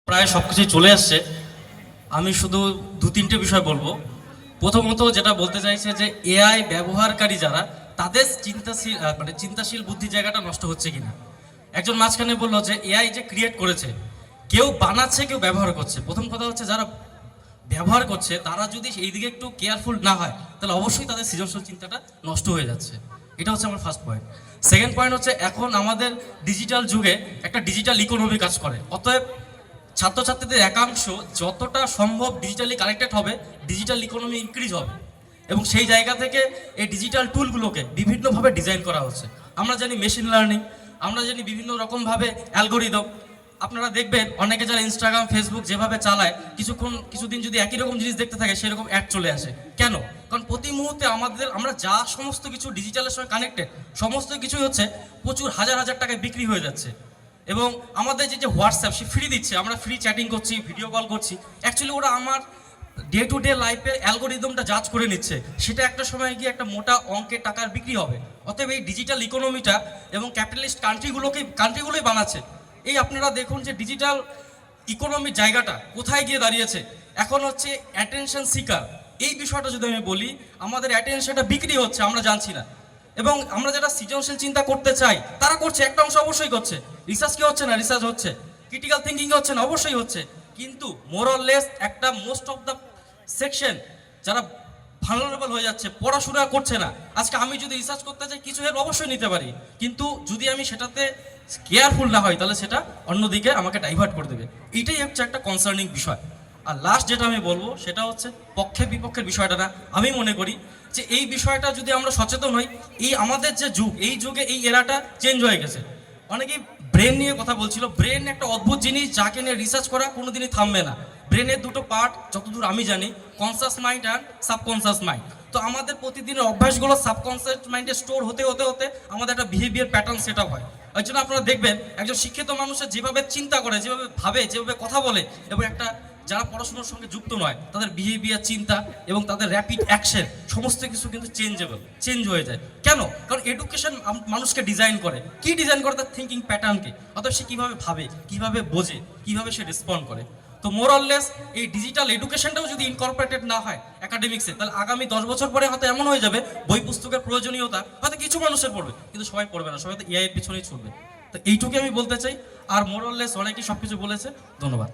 প্রায় সবকিছুই চলে আসছে। আমি শুধু দু তিনটে বিষয় বলবো। প্রথমত যেটা বলতে চাইছে যে এআই ব্যবহারকারী যারা, তাদের চিন্তাশীল বুদ্ধি জায়গাটা নষ্ট হচ্ছে কিনা। একজন মাঝখানে বললো যে এআই যে ক্রিয়েট করেছে, কেউ বানাচ্ছে কেউ ব্যবহার করছে। প্রথম কথা হচ্ছে যারা ব্যবহার করছে তারা যদি এই দিকে একটু কেয়ারফুল না হয় তাহলে অবশ্যই তাদের সৃজনশীল চিন্তাটা নষ্ট হয়ে যাচ্ছে। এটা হচ্ছে আমার ফার্স্ট পয়েন্ট। সেকেন্ড পয়েন্ট হচ্ছে এখন আমাদের ডিজিটাল যুগে একটা ডিজিটাল ইকোনমি কাজ করে, অতএব ছাত্রছাত্রীদের একাংশ যতটা সম্ভব ডিজিটালি কানেক্টেড হবে, ডিজিটাল ইকোনমি ইনক্রিজ হবে। এবং সেই জায়গা থেকে এই ডিজিটাল টুলগুলোকে বিভিন্নভাবে ডিজাইন করা হচ্ছে। আমরা জানি মেশিন লার্নিং, আমরা জানি বিভিন্ন রকমভাবে অ্যালগোরিদম। আপনারা দেখবেন অনেকে যারা ইনস্টাগ্রাম ফেসবুক যেভাবে চালায়, কিছুদিন যদি একই রকম জিনিস দেখতে থাকে সেরকম অ্যাড চলে আসে। কেন? কারণ প্রতি মুহূর্তে আমরা যা সমস্ত কিছু ডিজিটালের সঙ্গে কানেক্টেড, সমস্ত কিছুই হচ্ছে প্রচুর হাজার হাজার টাকায় বিক্রি হয়ে যাচ্ছে। এবং আমাদের যে হোয়াটসঅ্যাপ সে ফ্রি দিচ্ছে, আমরা ফ্রি চ্যাটিং করছি, ভিডিও কল করছি, অ্যাকচুয়ালি ওরা আমার ডে টু ডে লাইফের অ্যালগোরিদমটা জাজ করে নিচ্ছে, সেটা একটা সময় গিয়ে একটা মোটা অঙ্কের টাকার বিক্রি হবে। অতএব এই ডিজিটাল ইকোনমিটা এবং ক্যাপিটালিস্ট কান্ট্রিগুলোই বানাচ্ছে। এই আপনারা দেখুন যে ডিজিটাল ইকোনমির জায়গাটা কোথায় গিয়ে দাঁড়িয়েছে। এখন হচ্ছে অ্যাটেনশন সিকার, এই বিষয়টা যদি আমি বলি, আমাদের অ্যাটেনশনটা বিক্রি হচ্ছে, আমরা জানছি না। এবং আমরা যারা সৃজনশীল চিন্তা করতে চাই তারা করছে, একটা অংশ অবশ্যই করছে। রিসার্চ কি হচ্ছে না? রিসার্চ হচ্ছে। ক্রিটিক্যাল থিঙ্কিং হচ্ছে না? অবশ্যই হচ্ছে। কিন্তু মোরলেস একটা মোস্ট অফ দ্য সেকশন যারা ভালনারেবল হয়ে যাচ্ছে, পড়াশোনা করছে না। আজকে আমি যদি রিসার্চ করতে চাই কিছু হেল্প অবশ্যই নিতে পারি, কিন্তু যদি আমি সেটাতে কেয়ারফুল না হয় তাহলে সেটা অন্যদিকে আমাকে ডাইভার্ট করে দেবে। এইটাই হচ্ছে একটা কনসার্নিং বিষয়। আর লাস্ট যেটা আমি বলবো সেটা হচ্ছে পক্ষে বিপক্ষের বিষয়টা না। আমি মনে করি যে এই বিষয়টা যদি আমরা সচেতন হই, এই আমাদের যে যুগ, এই যুগে এই এরাটা চেঞ্জ হয়ে গেছে। অনেকেই ব্রেন নিয়ে কথা বলছিল। ব্রেন একটা অদ্ভুত জিনিস, যাকে নিয়ে রিসার্চ করা কোনোদিনই থামবে না। ব্রেনের দুটো পার্ট যতদূর আমি জানি, কনসাস মাইন্ড আর সাবকনসাস মাইন্ড। তো আমাদের প্রতিদিনের অভ্যাসগুলো সাবকনসাস মাইন্ডে স্টোর হতে হতে হতে আমাদের একটা বিহেভিয়ার প্যাটার্ন সেট আপ হয়। ওই জন্য আপনারা দেখবেন একজন শিক্ষিত মানুষের যেভাবে চিন্তা করে, যেভাবে ভাবে, যেভাবে কথা বলে, এবং একটা যারা পড়াশোনার সঙ্গে যুক্ত নয় তাদের বিহেভিয়ার, চিন্তা এবং তাদের র্যাপিড অ্যাকশন সমস্ত কিছু কিন্তু চেঞ্জ হয়ে যায়। কেন? কারণ এডুকেশন মানুষকে ডিজাইন করে। কি ডিজাইন করে? তার থিঙ্কিং প্যাটার্নকে। অর্থাৎ সে কীভাবে ভাবে, কীভাবে বোঝে, কীভাবে সে রেসপন্ড করে। তো মোরলেস এই ডিজিটাল এডুকেশনটাও যদি ইনকর্পোরেটেড না হয় একাডেমিক্সে, তাহলে আগামী 10 বছর পরে হয়তো এমন হয়ে যাবে বই পুস্তকের প্রয়োজনীয়তা হয়তো কিছু মানুষের পড়বে, কিন্তু সবাই পড়বে না, সবাই তো এআই এর পিছনেই ছুটবে। তো এইটুকু আমি বলতে চাই। আর মোরলেস অনেকেই সবকিছু বলেছে। ধন্যবাদ।